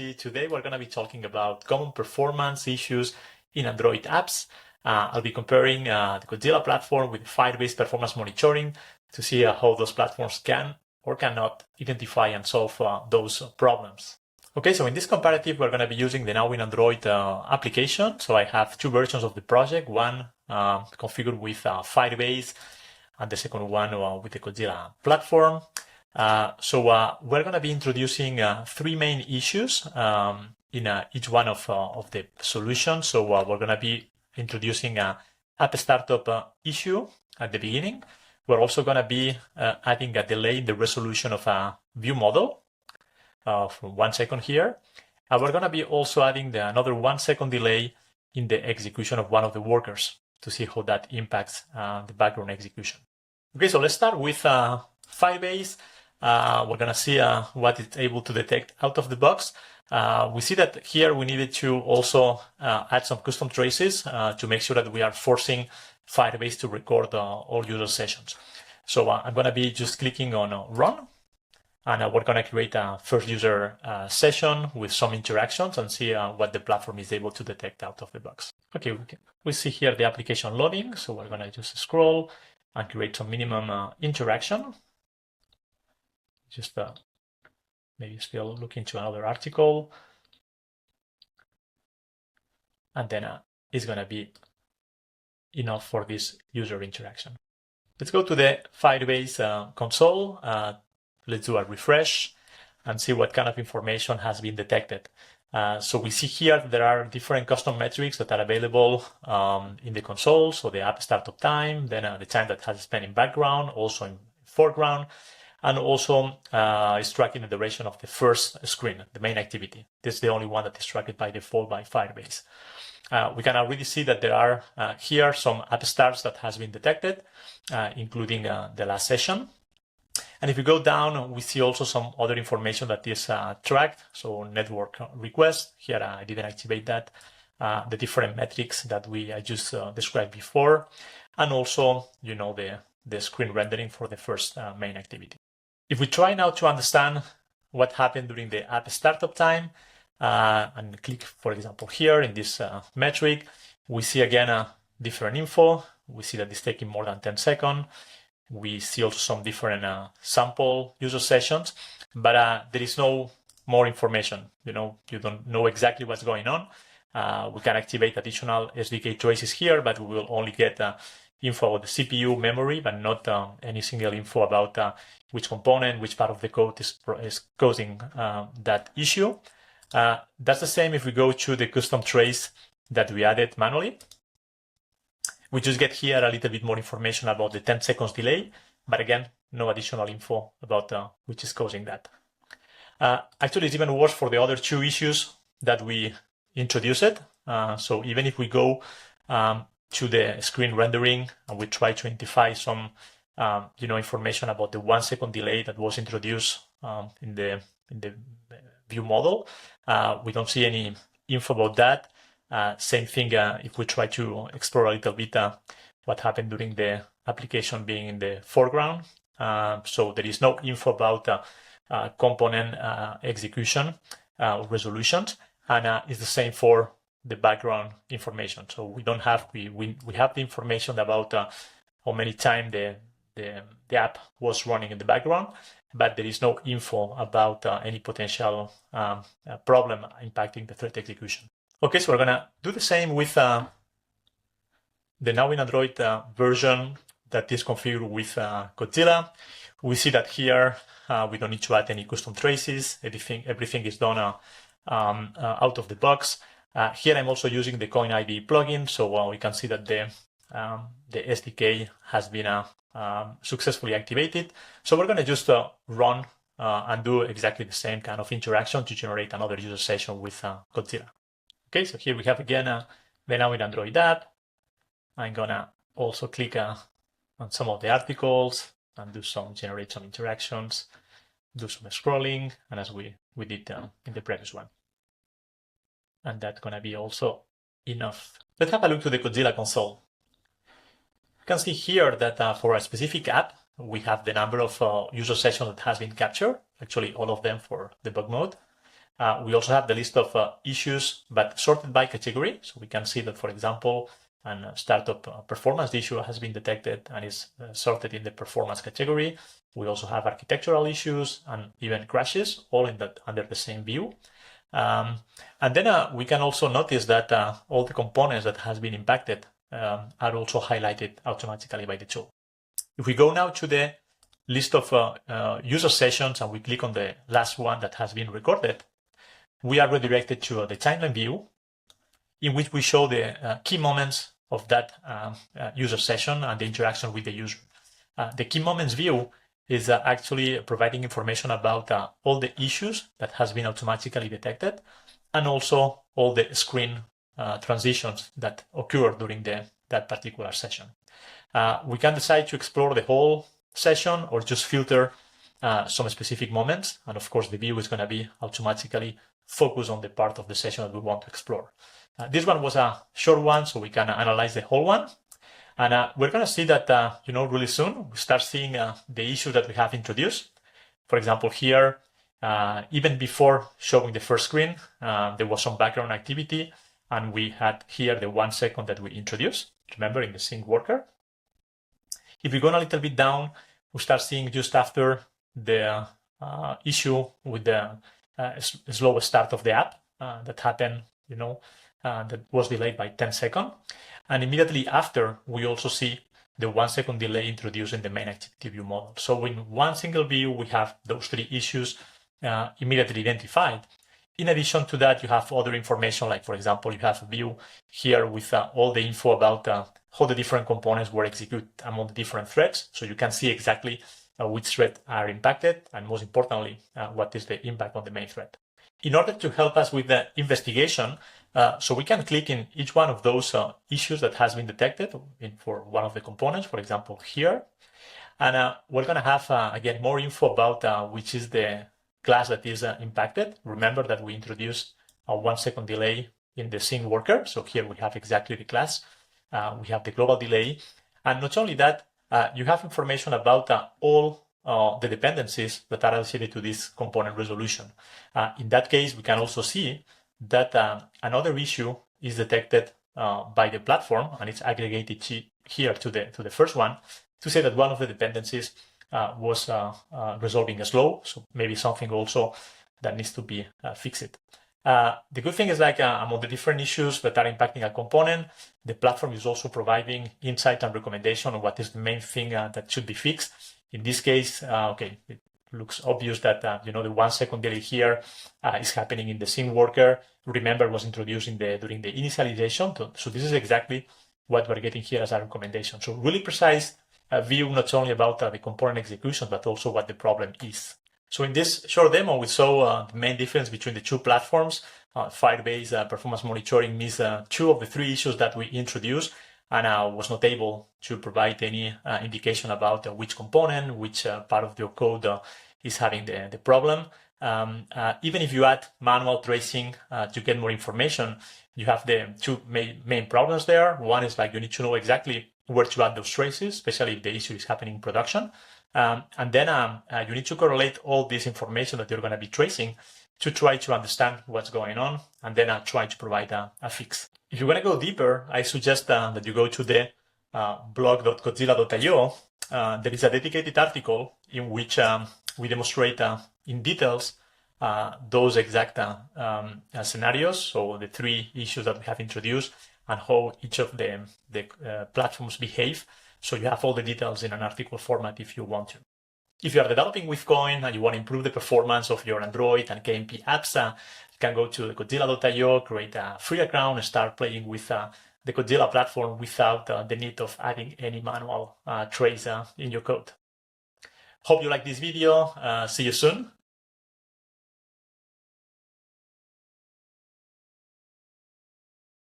see, today we're going to be talking about common performance issues in Android apps. I'll be comparing the Kotzilla platform with Firebase Performance Monitoring to see how those platforms can or cannot identify and solve those problems. Okay, so in this comparative, we're going to be using the Now in Android application. So I have two versions of the project, one configured with Firebase and the second one with the Kotzilla platform. So we're going to be introducing three main issues in each one of the solutions. So we're going to be introducing an app startup issue at the beginning. We're also going to be adding a delay in the resolution of a ViewModel from 1 second here. And we're going to be also adding another 1 second delay in the execution of one of the workers to see how that impacts the background execution. Okay, so let's start with Firebase. We're going to see what it's able to detect out of the box. We see that here we needed to also add some custom traces to make sure that we are forcing Firebase to record all user sessions. So I'm going to be just clicking on Run, and we're going to create a first user session with some interactions and see what the platform is able to detect out of the box. Okay, we see here the application loading. So we're going to just scroll and create some minimum interaction. Just maybe still look into another article. And then it's going to be enough for this user interaction. Let's go to the Firebase console. Let's do a refresh and see what kind of information has been detected. So we see here there are different custom metrics that are available in the console. So the app startup time, then the time that has spent in background, also in foreground, and also is tracking the duration of the first screen, the main activity. This is the only one that is tracked by default by Firebase. We can already see that there are here some app starts that has been detected, including the last session. And if you go down, we see also some other information that is tracked. So network request, here I didn't activate that. The different metrics that I just described before. And also, the screen rendering for the first main activity. If we try now to understand what happened during the app startup time, and click, for example, here in this metric, we see again different info. We see that it's taking more than 10 seconds. We see also some different sample user sessions, but there is no more information. You don't know exactly what's going on. We can activate additional SDK traces here, but we will only get info about the CPU memory, but not any single info about which component, which part of the code is causing that issue. That's the same if we go to the custom trace that we added manually. We just get here a little bit more information about the 10 seconds delay, but again, no additional info about which is causing that. Actually, it's even worse for the other two issues that we introduced. So even if we go to the screen rendering and we try to identify some information about the 1 second delay that was introduced in the ViewModel, we don't see any info about that. Same thing if we try to explore a little bit what happened during the application being in the foreground. So there is no info about component execution resolutions, and it's the same for the background information. So we don't have we have the information about how many times the app was running in the background, but there is no info about any potential problem impacting the thread execution. Okay, so we're going to do the same with the Now in Android version that is configured with Kotzilla. We see that here we don't need to add any custom traces. Everything is done out of the box. Here I'm also using the Koin IDE Plugin, so we can see that the SDK has been successfully activated. So we're going to just run and do exactly the same kind of interaction to generate another user session with Kotzilla. Okay, so here we have again the Now in Android app. I'm gonna also click on some of the articles and generate some interactions, do some scrolling, and as we did in the previous one. And that's gonna be also enough. Let's have a look to the Kotzilla console. You can see here that for a specific app, we have the number of user sessions that has been captured, actually all of them for debug mode. We also have the list of issues, but sorted by category. So we can see that, for example, a startup performance issue has been detected and is sorted in the performance category. We also have architectural issues and even crashes, all in that under the same view. And then we can also notice that all the components that has been impacted are also highlighted automatically by the tool. If we go now to the list of user sessions and we click on the last one that has been recorded, we are redirected to the timeline view, in which we show the key moments of that user session and the interaction with the user. The key moments view is actually providing information about all the issues that has been automatically detected, and also all the screen transitions that occur during that particular session. We can decide to explore the whole session or just filter some specific moments. And of course, the view is going to be automatically focused on the part of the session that we want to explore. This one was a short one, so we can analyze the whole one. And we're going to see that, really soon, we start seeing the issues that we have introduced. For example, here, even before showing the first screen, there was some background activity, and we had here the 1 second that we introduced, remember, in the sync worker. If we go a little bit down, we start seeing just after the issue with the slow start of the app that happened, that was delayed by 10 seconds. And immediately after, we also see the 1 second delay introduced in the main activity view model. So in one single view, we have those 3 issues immediately identified. In addition to that, you have other information, like, for example, you have a view here with all the info about how the different components were executed among the different threads. So you can see exactly which threads are impacted, and most importantly, what is the impact on the main thread. In order to help us with the investigation, so we can click in each one of those issues that has been detected for one of the components, for example, here. And we're going to have, again, more info about which is the class that is impacted. Remember that we introduced a 1 second delay in the sync worker. So here we have exactly the class. We have the global delay. And not only that, you have information about all the dependencies that are associated to this component resolution. In that case, we can also see that another issue is detected by the platform, and it's aggregated here to the first one to say that one of the dependencies was resolving slow. So maybe something also that needs to be fixed. The good thing is, like, among the different issues that are impacting a component, the platform is also providing insight and recommendation on what is the main thing that should be fixed. In this case, it looks obvious that the 1 second delay here is happening in the sync worker. Remember, was introduced during the initialization. So this is exactly what we're getting here as a recommendation. So really precise view, not only about the component execution, but also what the problem is. So in this short demo, we saw the main difference between the 2 platforms. Firebase Performance Monitoring missed 2 of the 3 issues that we introduced, and was not able to provide any indication about which component, which part of your code is having the problem. Even if you add manual tracing to get more information, you have the 2 main problems there. One is, like, you need to know exactly where to add those traces, especially if the issue is happening in production. And then you need to correlate all this information that you're going to be tracing to try to understand what's going on, and then try to provide a fix. If you want to go deeper, I suggest that you go to the blog.kotzilla.io. There is a dedicated article in which we demonstrate in details those exact scenarios, so the 3 issues that we have introduced and how each of the platforms behave. So you have all the details in an article format if you want to. If you are developing with Koin and you want to improve the performance of your Android and KMP apps, you can go to Kotzilla.io, create a free account, and start playing with the Kotzilla platform without the need of adding any manual trace in your code. Hope you like this video. See you soon.